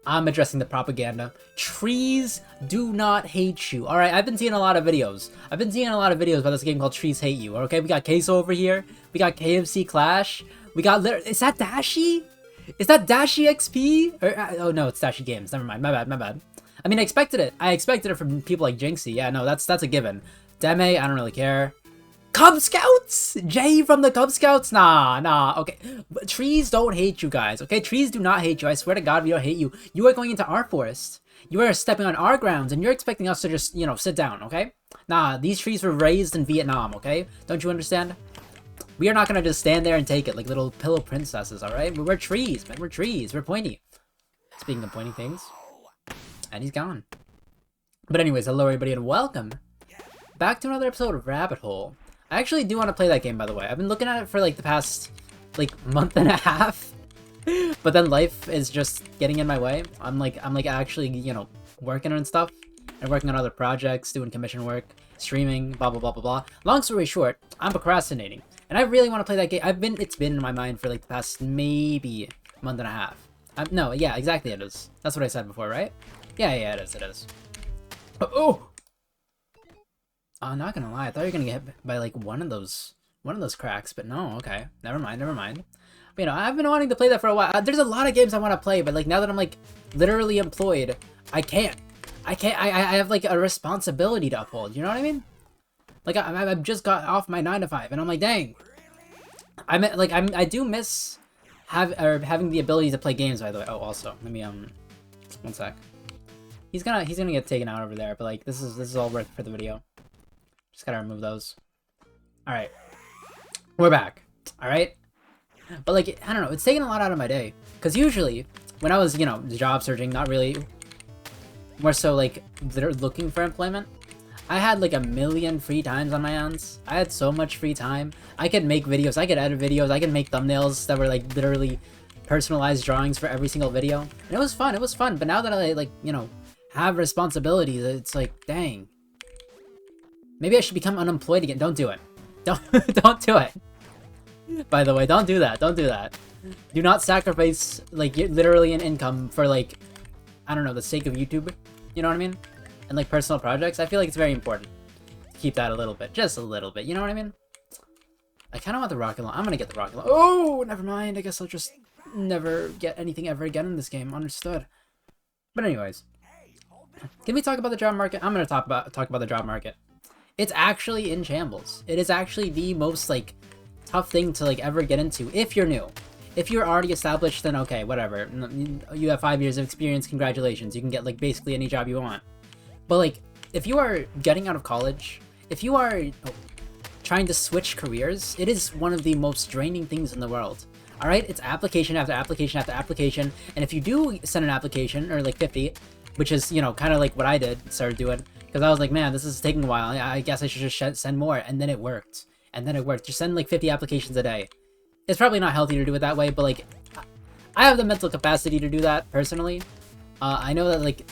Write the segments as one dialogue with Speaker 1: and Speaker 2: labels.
Speaker 1: I'm addressing the propaganda. Trees do not hate you. Alright, I've been seeing a lot of videos. I've been seeing a lot of videos about this game called Trees Hate You. Okay, we got Queso over here. We got KFC Clash. We got... Is that Dashi? Is that Dashi XP? Or, oh no, it's Dashi Games. Never mind. My bad, my bad. I mean, I expected it. I expected it from people like Jinxie. Yeah, no, that's a given. Deme, I don't really care. Cub Scouts? Jay from the Cub Scouts? Nah, okay. But trees don't hate you guys, okay? Trees do not hate you. I swear to God, we don't hate you. You are going into our forest. You are stepping on our grounds, and you're expecting us to just, you know, sit down, okay? Nah, these trees were raised in Vietnam, okay? Don't you understand? We are not gonna just stand there and take it like little pillow princesses, alright? We're trees, man. We're trees. We're pointy. Speaking of pointy things. And he's gone. But anyways, hello everybody, and welcome back to another episode of Rabbit Hole. I actually do want to play that game, by the way. I've been looking at it for like the past month and a half, but then life is just getting in my way. I'm like actually, you know, working on stuff and working on other projects, doing commission work, streaming, blah blah blah blah blah. Long story short, I'm procrastinating, and I really want to play that game. It's been in my mind for like the past maybe month and a half. No, yeah, exactly it is. That's what I said before, right? Yeah, it is. Oh. I'm not gonna lie, I thought you were gonna get hit by like one of those cracks, but no, okay. Never mind. But, you know, I've been wanting to play that for a while. There's a lot of games I want to play, but like now that I'm like literally employed, I can't. I have like a responsibility to uphold, you know what I mean? Like I've just got off my 9 to 5 and I'm like, dang. I do miss having the ability to play games, by the way. Oh, also, let me one sec. He's gonna get taken out over there, but like this is all worth for the video. Just gotta remove those. Alright. We're back. Alright? But like, I don't know, it's taking a lot out of my day. Because usually, when I was, you know, job searching, not really, more so like, looking for employment, I had like a million free times on my hands. I had so much free time. I could make videos, I could edit videos, I could make thumbnails that were like literally personalized drawings for every single video. And it was fun. But now that I like, you know, have responsibilities, it's like, dang. Maybe I should become unemployed again. Don't do it. Don't do it. By the way, don't do that. Do not sacrifice, like, literally an income for, like, I don't know, the sake of YouTube. You know what I mean? And, like, personal projects. I feel like it's very important to keep that a little bit. Just a little bit. You know what I mean? I kind of want the rocket launcher. I'm gonna get the rocket launcher. Oh, never mind. I guess I'll just never get anything ever again in this game. Understood. But anyways. Can we talk about the job market? I'm gonna talk about the job market. It's actually in shambles. It is actually the most, like, tough thing to, like, ever get into if you're new. If you're already established, then okay, whatever. You have 5 years of experience, congratulations. You can get, like, basically any job you want. But, like, if you are getting out of college, if you are trying to switch careers, it is one of the most draining things in the world. Alright? It's application after application after application. And if you do send an application, or, like, 50, which is, you know, kind of like what I started doing, because I was like, man, this is taking a while. I guess I should just send more. And then it worked. Just send like 50 applications a day. It's probably not healthy to do it that way, but like, I have the mental capacity to do that personally. I know that like,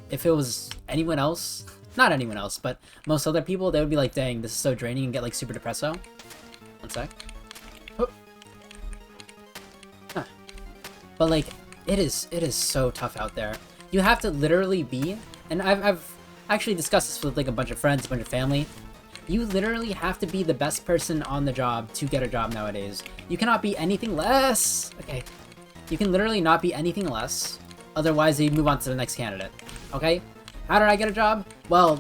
Speaker 1: if it was anyone else, not anyone else, but most other people, they would be like, dang, this is so draining, and get like super depresso. One sec. Oh. Huh. But like, it is so tough out there. You have to literally be, and I've actually discussed this with like a bunch of friends, a bunch of family. You literally have to be the best person on the job to get a job nowadays. You cannot be anything less. Okay. You can literally not be anything less. Otherwise, they move on to the next candidate. Okay? How did I get a job? Well,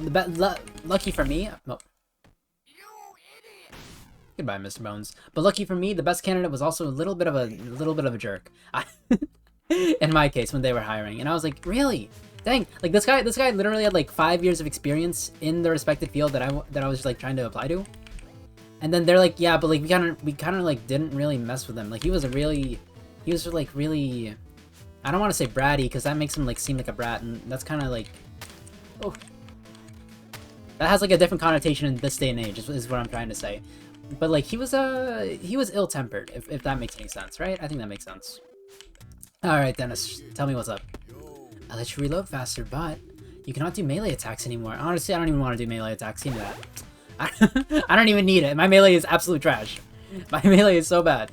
Speaker 1: lucky for me. Oh. Goodbye, Mr. Bones. But lucky for me, the best candidate was also a little bit of a jerk. In my case, when they were hiring, and I was like, really? Dang, like this guy literally had like 5 years of experience in the respective field that I was like trying to apply to. And then they're like, yeah, but like we kind of like didn't really mess with him. Like he was really, I don't want to say bratty because that makes him like seem like a brat, and that's kind of like, oh, that has like a different connotation in this day and age is what I'm trying to say. But like he was ill-tempered, if that makes any sense, right? I think that makes sense. All right, Dennis, tell me what's up. I'll let you reload faster, but you cannot do melee attacks anymore. Honestly, I don't even want to do melee attacks. Give me that. I don't even need it. My melee is absolute trash. My melee is so bad.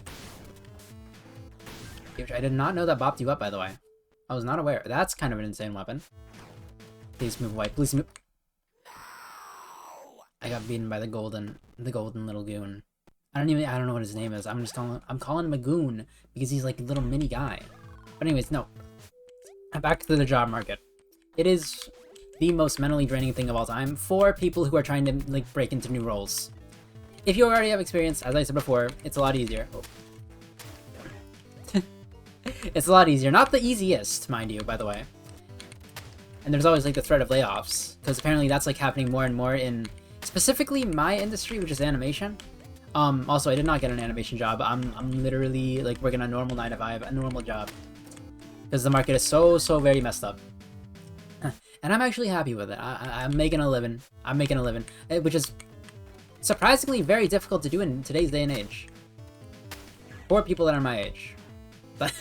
Speaker 1: I did not know that bopped you up, by the way. I was not aware. That's kind of an insane weapon. Please move away. Please move. I got beaten by the golden little goon. I don't know what his name is. I'm calling him a goon because he's like a little mini guy. But anyways, no. Back to the job market. It is the most mentally draining thing of all time for people who are trying to like break into new roles. If you already have experience, as I said before, it's a lot easier. Oh. It's a lot easier. Not the easiest, mind you, by the way. And there's always like the threat of layoffs, because apparently that's like happening more and more in specifically my industry, which is animation. Also, I did not get an animation job. I'm literally like working a normal 9 to 5, a normal job, because the market is so very messed up. And I'm actually happy with it. I'm making a living. I'm making a living, which is surprisingly very difficult to do in today's day and age for people that are my age. But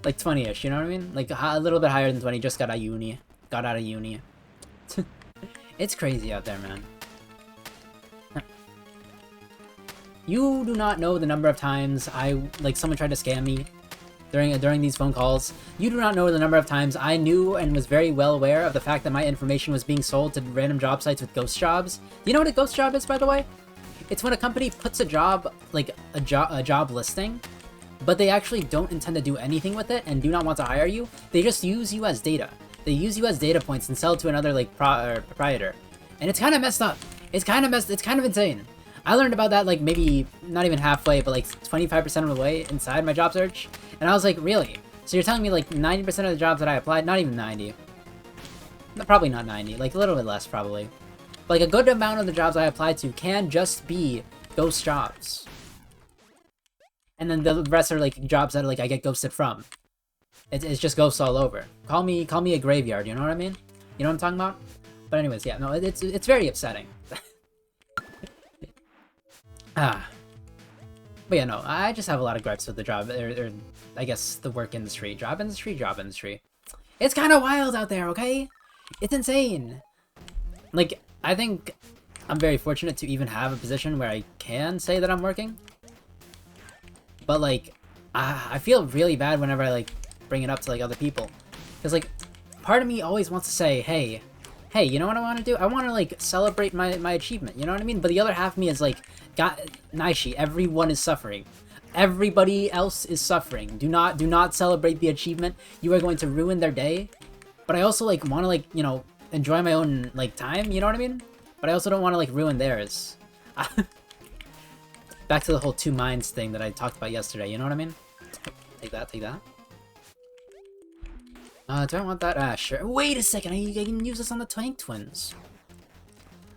Speaker 1: like 20-ish, you know what I mean? Like a little bit higher than 20, just got out of uni. It's crazy out there, man. You do not know the number of times someone tried to scam me during these phone calls. You do not know the number of times I knew and was very well aware of the fact that my information was being sold to random job sites with ghost jobs. Do you know what a ghost job is, by the way? It's when a company puts a job, like a job listing, but they actually don't intend to do anything with it and do not want to hire you. They just use you as data. They use you as data points and sell it to another like proprietor. And it's kind of messed up. It's kind of insane. I learned about that like maybe not even halfway, but like 25% of the way inside my job search. And I was like, really? So you're telling me like 90% of the jobs that I applied, not even 90. Probably not 90, like a little bit less probably. Like a good amount of the jobs I applied to can just be ghost jobs. And then the rest are like jobs that like I get ghosted from. It's just ghosts all over. Call me a graveyard, you know what I mean? You know what I'm talking about? But anyways, yeah, no, it's very upsetting. But yeah, no, I just have a lot of gripes with the job, or I guess the work industry. Job industry. It's kind of wild out there, okay? It's insane. Like, I think I'm very fortunate to even have a position where I can say that I'm working. But like, I feel really bad whenever I like bring it up to like other people. Because like, part of me always wants to say, hey, you know what I want to do? I want to like celebrate my achievement, you know what I mean? But the other half of me is like, Naishi, everyone is suffering. Everybody else is suffering. Do not celebrate the achievement. You are going to ruin their day. But I also like want to like, you know, enjoy my own like time, you know what I mean? But I also don't want to like ruin theirs. Back to the whole two minds thing that I talked about yesterday, you know what I mean? Take that. Do I want that? Sure. Wait a second, I can use this on the Tank Twins.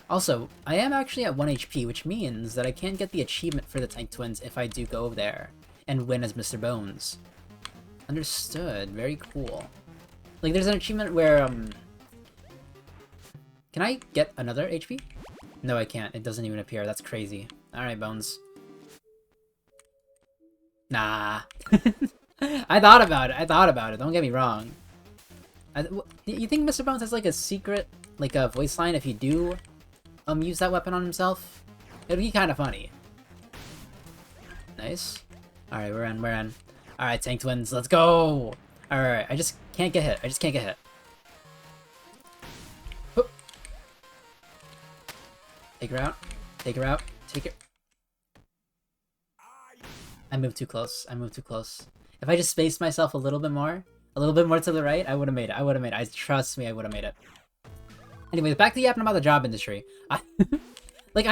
Speaker 1: Also, I am actually at 1 HP, which means that I can't get the achievement for the Tank Twins if I do go there and win as Mr. Bones. Understood. Very cool. Like, there's an achievement where, Can I get another HP? No, I can't. It doesn't even appear. That's crazy. Alright, Bones. Nah. I thought about it. Don't get me wrong. You think Mr. Bones has, like, a secret, like, a voice line if you do, use that weapon on himself? It'd be kind of funny. Nice. Alright, we're in. Alright, Tank Twins, let's go! Alright, I just can't get hit. Whoop. Take her out. Take it. I moved too close. If I just spaced myself a little bit more to the right, I would have made it. Trust me, I would have made it. Anyways, back to yapping about the job industry. I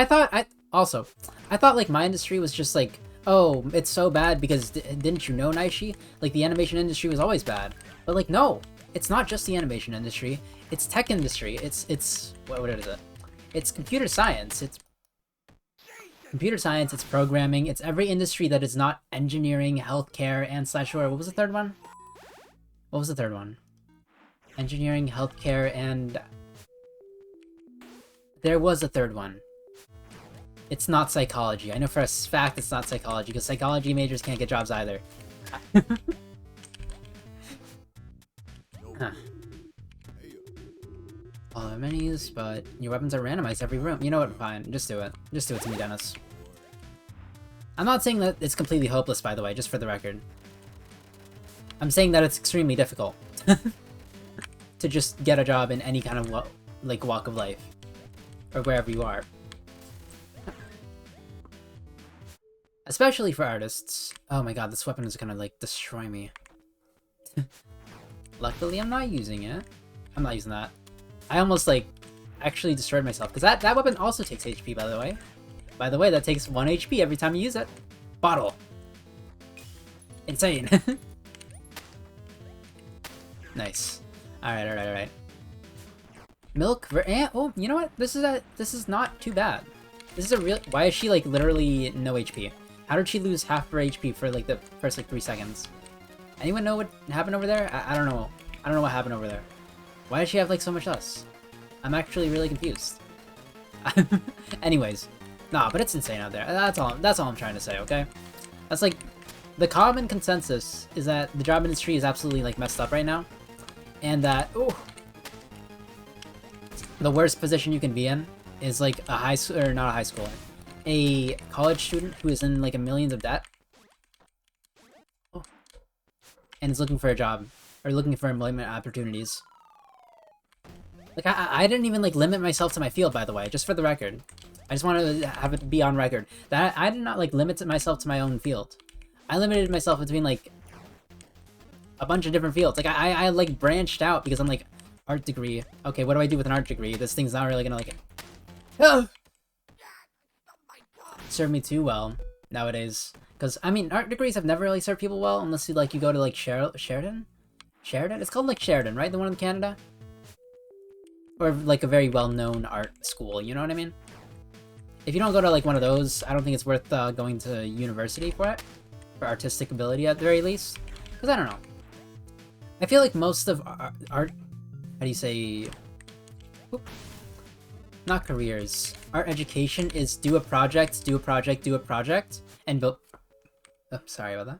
Speaker 1: thought like my industry was just like, oh, it's so bad because didn't you know, Naishi? Like the animation industry was always bad. But like, no, it's not just the animation industry. It's tech industry. It's what is it? It's computer science. It's programming. It's every industry that is not engineering, healthcare, and /or what was the third one? Engineering, healthcare, and there was a third one. It's not psychology. I know for a fact it's not psychology, because psychology majors can't get jobs either. Huh. All the menus, but your weapons are randomized every room. You know what? Fine. Just do it. Just do it to me, Dennis. I'm not saying that it's completely hopeless, by the way, just for the record. I'm saying that it's extremely difficult to just get a job in any kind of like walk of life or wherever you are. Especially for artists. Oh my god, this weapon is gonna like destroy me. Luckily, I'm not using it. I'm not using that. I almost like actually destroyed myself because that weapon also takes HP, by the way. By the way, that takes 1 HP every time you use it. Bottle. Insane. Nice. Alright, alright, alright. Milk oh, you know what? This is not too bad. This is a real. Why is she like literally no HP? How did she lose half her HP for like the first like 3 seconds? Anyone know what happened over there? I don't know. I don't know what happened over there. Why does she have like so much less? I'm actually really confused. Anyways, nah, but it's insane out there. That's all I'm trying to say. Okay, that's like the common consensus is that the job industry is absolutely like messed up right now, and that the worst position you can be in is like a high school or not a high schooler, a college student who is in like a millions of debt and is looking for a job or looking for employment opportunities. Like I didn't even like limit myself to my field, by the way, just for the record. I just want to have it be on record that I did not like limit myself to my own field. I limited myself between like a bunch of different fields. Like I like branched out because I'm like art degree. Okay, what do I do with an art degree? This thing's not really gonna like serve me too well nowadays. Because I mean, art degrees have never really served people well unless you like you go to like Sheridan. It's called like Sheridan, right? The one in Canada. Or like a very well-known art school, you know what I mean? If you don't go to like one of those, I don't think it's worth going to university for it. For artistic ability at the very least. Because I don't know. I feel like most of art, how do you say, not careers. Art education is do a project, and build, oh, sorry about that.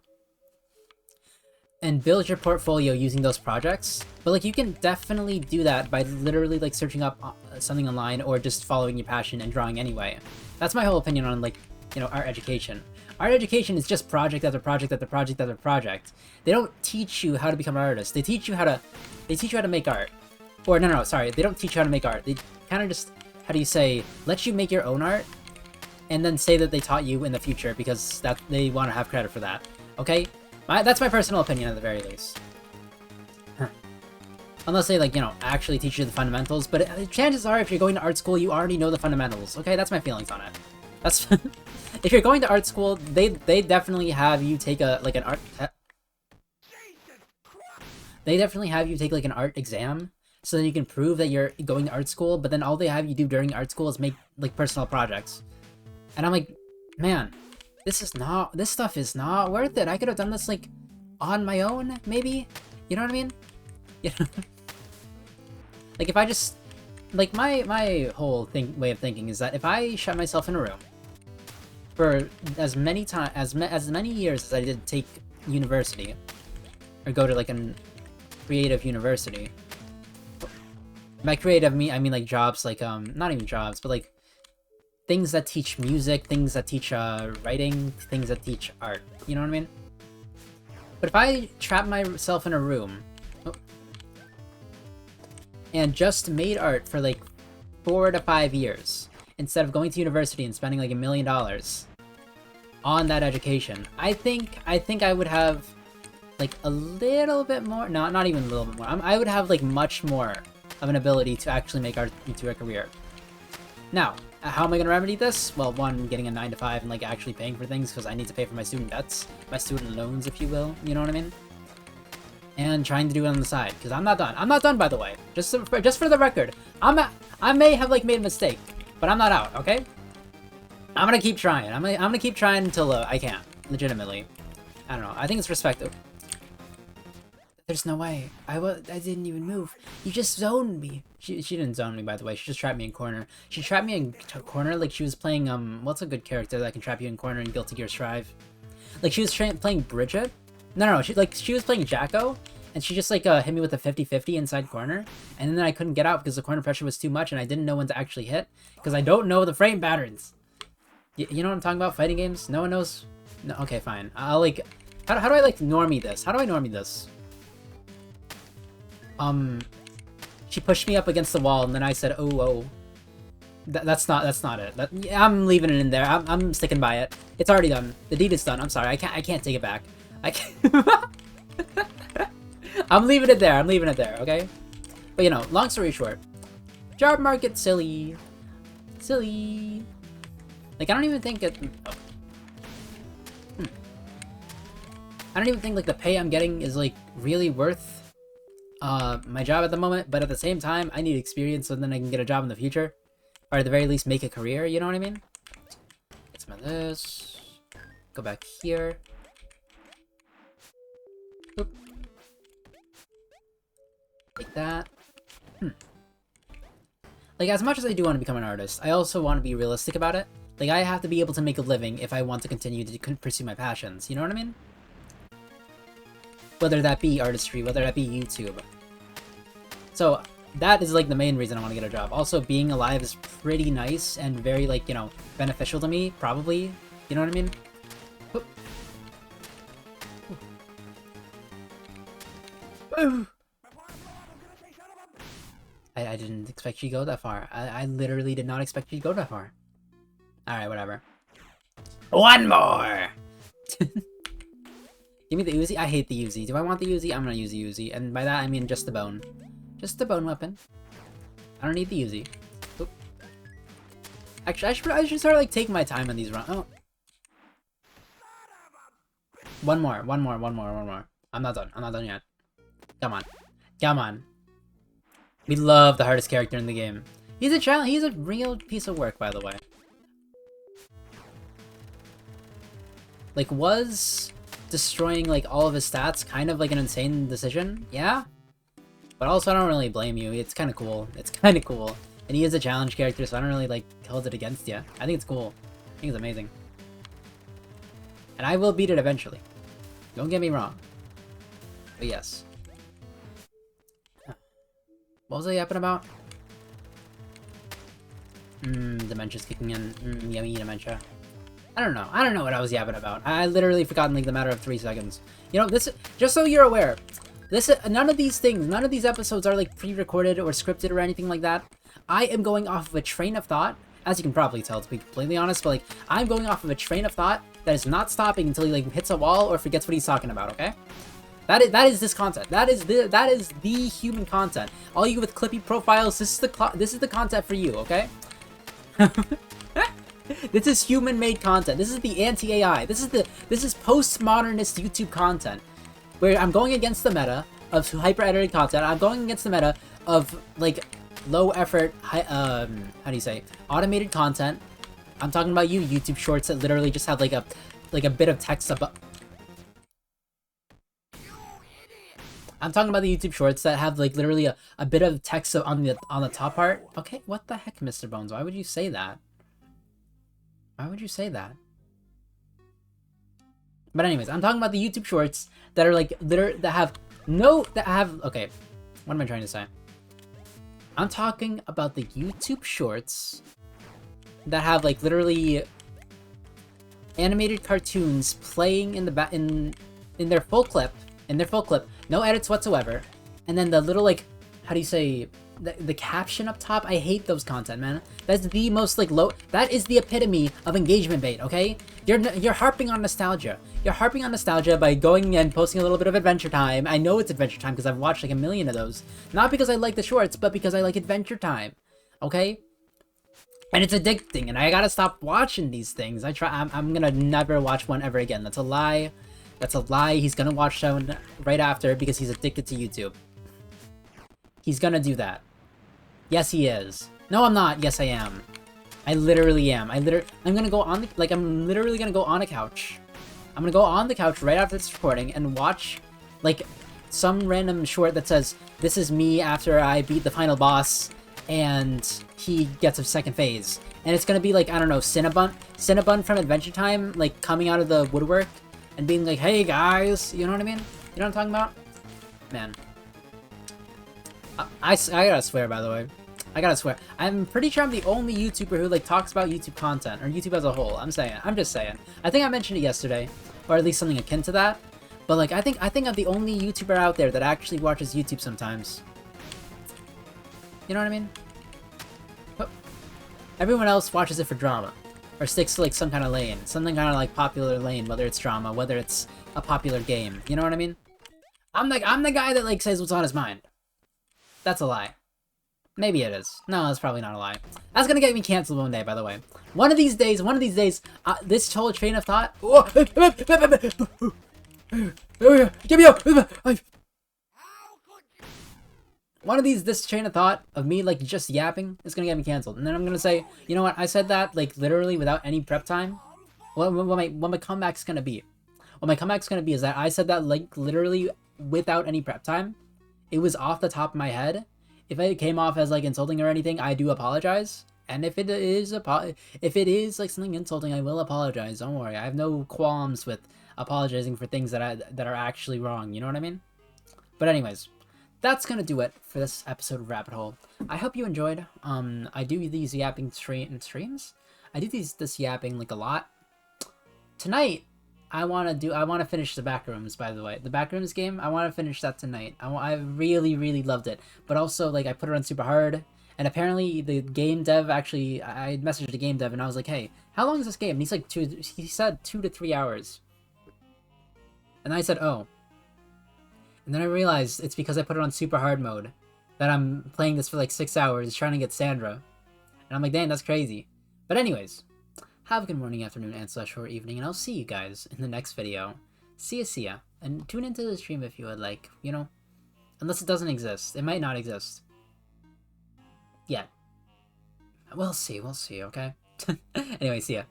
Speaker 1: And build your portfolio using those projects. But like you can definitely do that by literally like searching up something online or just following your passion and drawing anyway. That's my whole opinion on like, you know, art education. Art education is just project after project after project after project. They don't teach you how to become an artist. They teach you how to make art. Or no, sorry, they don't teach you how to make art. They kind of just, how do you say, let you make your own art and then say that they taught you in the future because that they want to have credit for that. Okay? That's my personal opinion at the very least. Unless they, like, you know, actually teach you the fundamentals. But chances are, if you're going to art school, you already know the fundamentals. Okay, that's my feelings on it. That's if you're going to art school, they definitely have you take a like an art. They definitely have you take like an art exam so that you can prove that you're going to art school. But then all they have you do during art school is make like personal projects. And I'm like, man. This stuff is not worth it. I could have done this like on my own, maybe. You know what I mean? You know? Like if I just like my whole way of thinking is that if I shut myself in a room for as many years as I did take university or go to like a creative university. By creative I mean like jobs, like not even jobs, but like things that teach music, things that teach writing, things that teach art. You know what I mean? But if I trap myself in a room and just made art for like 4 to 5 years instead of going to university and spending like $1 million on that education, I think I would have like a little bit more, not even a little bit more. I would have like much more of an ability to actually make art into a career. Now, how am I gonna remedy this? Well, one, getting a 9 to 5 and like actually paying for things because I need to pay for my student debts, my student loans, if you will. You know what I mean? And trying to do it on the side because I'm not done. I'm not done, by the way. Just for the record, I may have like made a mistake, but I'm not out. Okay? I'm gonna keep trying. I'm gonna keep trying until I can. Legitimately, I don't know. I think it's respectful. There's no way. I didn't even move. You just zoned me. She didn't zone me, by the way. She just trapped me in corner. She trapped me in corner like she was playing, what's a good character that can trap you in corner in Guilty Gear Strive? Like she was playing Bridget? No, she was playing Jacko, and she just like hit me with a 50-50 inside corner, and then I couldn't get out because the corner pressure was too much and I didn't know when to actually hit because I don't know the frame patterns. You know what I'm talking about? Fighting games? No one knows? No, okay, fine. I'll like How do I like normie this? How do I normie this? She pushed me up against the wall, and then I said, "Oh." That's not it. I'm leaving it in there. I'm sticking by it. It's already done. The deed is done. I'm sorry. I can't take it back. I can't. I'm leaving it there. I'm leaving it there. Okay. But you know, long story short, job market silly. Like I don't even think it. Oh. I don't even think like the pay I'm getting is like really worth my job at the moment. But at the same time, I need experience so then I can get a job in the future. Or at the very least, make a career, you know what I mean? Get some of this. Go back here. Oop. Take that. Like, as much as I do want to become an artist, I also want to be realistic about it. Like, I have to be able to make a living if I want to continue to pursue my passions, you know what I mean? Whether that be artistry, whether that be YouTube. So, that is like the main reason I want to get a job. Also, being alive is pretty nice and very like, you know, beneficial to me, probably. You know what I mean? Oop. Ooh. I didn't expect you to go that far. I literally did not expect you to go that far. Alright, whatever. One more! Give me the Uzi? I hate the Uzi. Do I want the Uzi? I'm gonna use the Uzi. And by that, I mean just the bone. Just the bone weapon. I don't need the Uzi. Oop. Actually, I should start like taking my time on these runs. Oh. One more. I'm not done yet. Come on. We love the hardest character in the game. He's a challenge. He's a real piece of work, by the way. Like, was destroying like all of his stats kind of like an insane decision? Yeah. But also, I don't really blame you. It's kind of cool. And he is a challenge character, so I don't really, like, hold it against you. I think it's cool. I think it's amazing. And I will beat it eventually. Don't get me wrong. But yes. What was I yapping about? Dementia's kicking in. Yummy dementia. I don't know what I was yapping about. I literally forgot in, like, the matter of 3 seconds. You know, this... Just so you're aware... None of these episodes are like pre-recorded or scripted or anything like that. I am going off of a train of thought, as you can probably tell, to be completely honest, but like, I'm going off of a train of thought that is not stopping until he like hits a wall or forgets what he's talking about, okay? That is this content. That is the human content. All you with clippy profiles, this is the content for you, okay? This is human-made content. This is the anti-AI. This is postmodernist YouTube content. Where I'm going against the meta of hyper-edited content. I'm going against the meta of, like, low-effort, how do you say, automated content. I'm talking about YouTube shorts that literally just have, like a bit of text above. I'm talking about the YouTube shorts that have, like, literally a bit of text on the top part. Okay, what the heck, Mr. Bones? Why would you say that? Why would you say that? But anyways, I'm talking about the YouTube shorts that are like okay, what am I trying to say? I'm talking about the YouTube shorts that have like literally animated cartoons playing in their full clip, no edits whatsoever, and then the little like, how do you say, the caption up top. I hate those content, man. That's the most like low. That is the epitome of engagement bait. Okay, you're harping on nostalgia. You're harping on nostalgia by going and posting a little bit of Adventure Time. I know it's Adventure Time because I've watched like a million of those. Not because I like the shorts, but because I like Adventure Time. Okay, and it's addicting, and I gotta stop watching these things. I'm gonna never watch one ever again. That's a lie. That's a lie. He's gonna watch one right after because he's addicted to YouTube. He's gonna do that. Yes, he is. No, I'm not. Yes, I am. I literally am. I'm gonna go on the, I'm literally gonna go on a couch. I'm gonna go on the couch right after this recording and watch, like, some random short that says, this is me after I beat the final boss, and he gets a second phase. And it's gonna be like, I don't know, Cinnabon from Adventure Time, like, coming out of the woodwork, and being like, hey guys, you know what I mean? You know what I'm talking about? Man. I gotta swear, by the way. I gotta swear. I'm pretty sure I'm the only YouTuber who, like, talks about YouTube content, or YouTube as a whole. I'm just saying. I think I mentioned it yesterday, or at least something akin to that. But like, I think I'm the only YouTuber out there that actually watches YouTube sometimes. You know what I mean? But everyone else watches it for drama, or sticks to like some kind of lane, something kind of like popular lane, whether it's drama, whether it's a popular game. You know what I mean? I'm the guy that like says what's on his mind. That's a lie. Maybe it is. No, that's probably not a lie. That's gonna get me canceled one day, by the way. One of these days, this whole train of thought. Get me out! One of these, this train of thought of me like just yapping is gonna get me canceled, and then I'm gonna say, you know what? I said that like literally without any prep time. What my comeback's gonna be? What my comeback's gonna be is that I said that like literally without any prep time. It was off the top of my head. If it came off as like insulting or anything, I do apologize. And if it is like something insulting, I will apologize. Don't worry. I have no qualms with apologizing for things that are actually wrong. You know what I mean? But anyways, that's gonna do it for this episode of Rabbit Hole. I hope you enjoyed. I do these yapping streams. I do this yapping like a lot. Tonight, I want to finish the Backrooms, by the way. The Backrooms game, I want to finish that tonight. I really, really loved it. But also, like, I put it on super hard. And apparently, the game dev actually... I messaged the game dev, and I was like, hey, how long is this game? And he's like, he said 2 to 3 hours. And I said, oh. And then I realized it's because I put it on super hard mode. That I'm playing this for like 6 hours, trying to get Sandra. And I'm like, dang, that's crazy. But anyways... Have a good morning, afternoon, and / or evening, and I'll see you guys in the next video. See ya. And tune into the stream if you would like, you know? Unless it doesn't exist. It might not exist. Yet. We'll see, okay? Anyway, see ya.